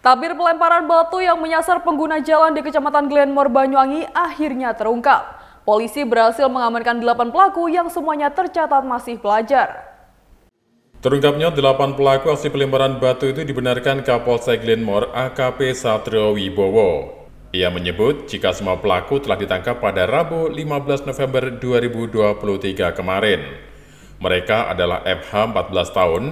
Tabir pelemparan batu yang menyasar pengguna jalan di Kecamatan Glenmore, Banyuwangi akhirnya terungkap. Polisi berhasil mengamankan 8 pelaku yang semuanya tercatat masih pelajar. Terungkapnya 8 pelaku aksi pelemparan batu itu dibenarkan Kapolsek Glenmore AKP Satrio Wibowo. Ia menyebut jika semua pelaku telah ditangkap pada Rabu 15 November 2023 kemarin. Mereka adalah FH 14 tahun,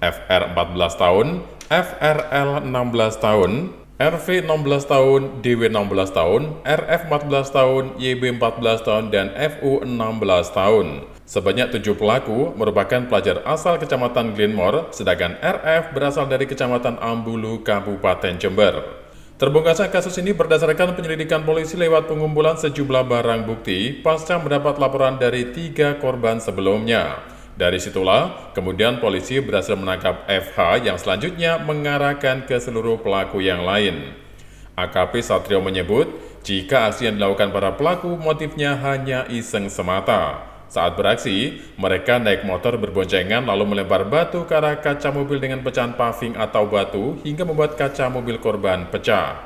FR 14 tahun, FRL 16 tahun, RV 16 tahun, DW 16 tahun, RF 14 tahun, YB 14 tahun, dan FU 16 tahun. Sebanyak 7 pelaku merupakan pelajar asal Kecamatan Glenmore, sedangkan RF berasal dari Kecamatan Ambulu, Kabupaten Jember. Terbongkarnya kasus ini berdasarkan penyelidikan polisi lewat pengumpulan sejumlah barang bukti pasca mendapat laporan dari 3 korban sebelumnya. Dari situlah, kemudian polisi berhasil menangkap FH yang selanjutnya mengarahkan ke seluruh pelaku yang lain. AKP Satrio menyebut, jika aksi yang dilakukan para pelaku motifnya hanya iseng semata. Saat beraksi, mereka naik motor berboncengan lalu melempar batu ke arah kaca mobil dengan pecahan paving atau batu hingga membuat kaca mobil korban pecah.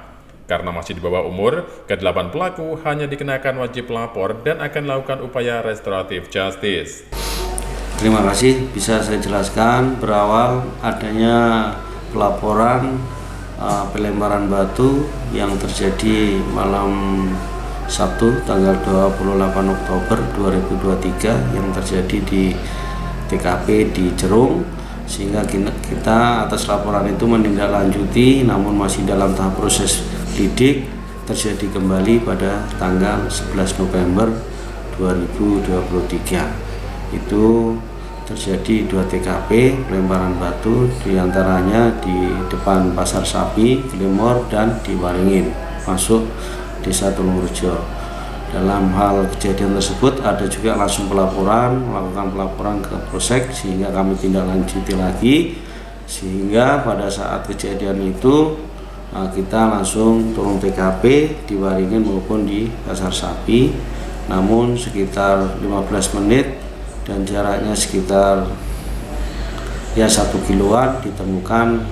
Karena masih di bawah umur, ke-8 pelaku hanya dikenakan wajib lapor dan akan melakukan upaya restoratif justice. Terima kasih, bisa saya jelaskan berawal adanya pelaporan pelemparan batu yang terjadi malam Sabtu tanggal 28 Oktober 2023 yang terjadi di TKP di Jerung, sehingga kita atas laporan itu menindaklanjuti, namun masih dalam tahap proses lidik, terjadi kembali pada tanggal 11 November 2023. Itu terjadi 2 TKP pelemparan batu, diantaranya di depan Pasar Sapi, Glenmore, dan di Waringin, masuk Desa Tulungrejo. Dalam hal kejadian tersebut ada juga langsung melakukan pelaporan ke Polsek, sehingga kami tindak lanjuti lagi, sehingga pada saat kejadian itu kita langsung turun TKP di Waringin maupun di Pasar Sapi. Namun sekitar 15 menit dan jaraknya sekitar 1 kiloan ditemukan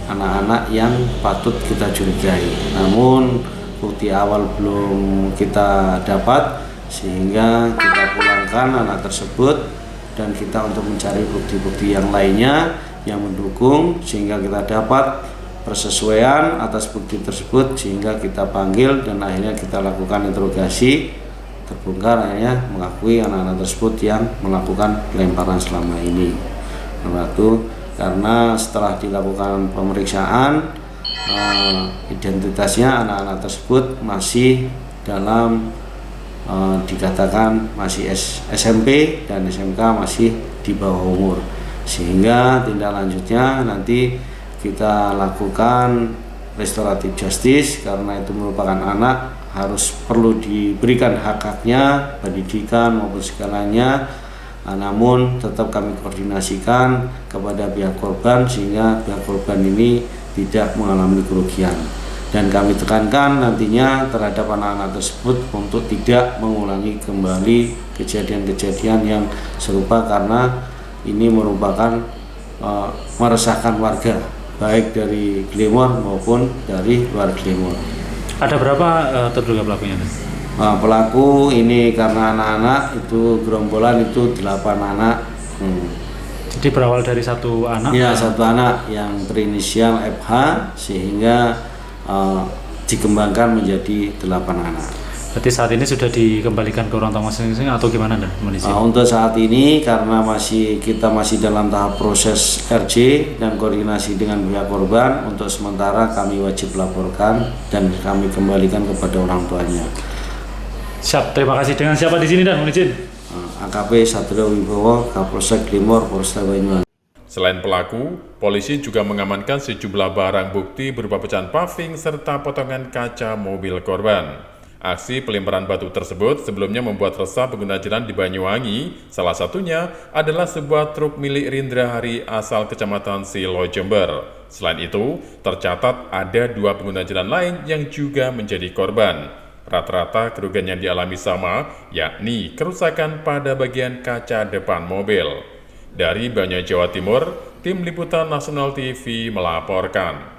anak-anak yang patut kita curigai. Namun bukti awal belum kita dapat, sehingga kita pulangkan anak tersebut dan kita untuk mencari bukti-bukti yang lainnya yang mendukung, sehingga kita dapat persesuaian atas bukti tersebut, sehingga kita panggil dan akhirnya kita lakukan interogasi. Terbongkar akhirnya mengakui anak-anak tersebut yang melakukan pelemparan selama ini. Karena setelah dilakukan pemeriksaan, identitasnya anak-anak tersebut masih dalam dikatakan masih SMP dan SMK, masih di bawah umur, sehingga tindak lanjutnya nanti kita lakukan restoratif justice, karena itu merupakan anak, harus perlu diberikan hak-haknya, pendidikan maupun segalanya. Namun tetap kami koordinasikan kepada pihak korban, sehingga pihak korban ini tidak mengalami kerugian, dan kami tekankan nantinya terhadap anak-anak tersebut untuk tidak mengulangi kembali kejadian-kejadian yang serupa, karena ini merupakan meresahkan warga, baik dari Glenmore maupun dari luar Glenmore. Ada berapa terduga pelakunya? Pelaku ini karena anak-anak itu gerombolan itu 8 anak. Jadi berawal dari satu anak? Ya, satu anak yang berinisial FH, sehingga dikembangkan menjadi 8 anak. Berarti saat ini sudah dikembalikan ke orang tua masing-masing atau gimana kondisi? Untuk saat ini karena kita masih dalam tahap proses RJ dan koordinasi dengan pihak korban, untuk sementara kami wajib laporkan dan kami kembalikan kepada orang tuanya. Siap, terima kasih. Dengan siapa di sini dan mohon izin? AKP Satrio Wibowo, Kapolsek Glenmore, Polresta Banyuwangi. Selain pelaku, polisi juga mengamankan sejumlah barang bukti berupa pecahan paving serta potongan kaca mobil korban. Aksi pelemparan batu tersebut sebelumnya membuat resah pengguna jalan di Banyuwangi, salah satunya adalah sebuah truk milik Rindra Hari asal Kecamatan Silo, Jember. Selain itu, tercatat ada 2 pengguna jalan lain yang juga menjadi korban. Rata-rata kerugian yang dialami sama, yakni kerusakan pada bagian kaca depan mobil. Dari Banyuwangi, Jawa Timur, Tim Liputan Nasional TV melaporkan.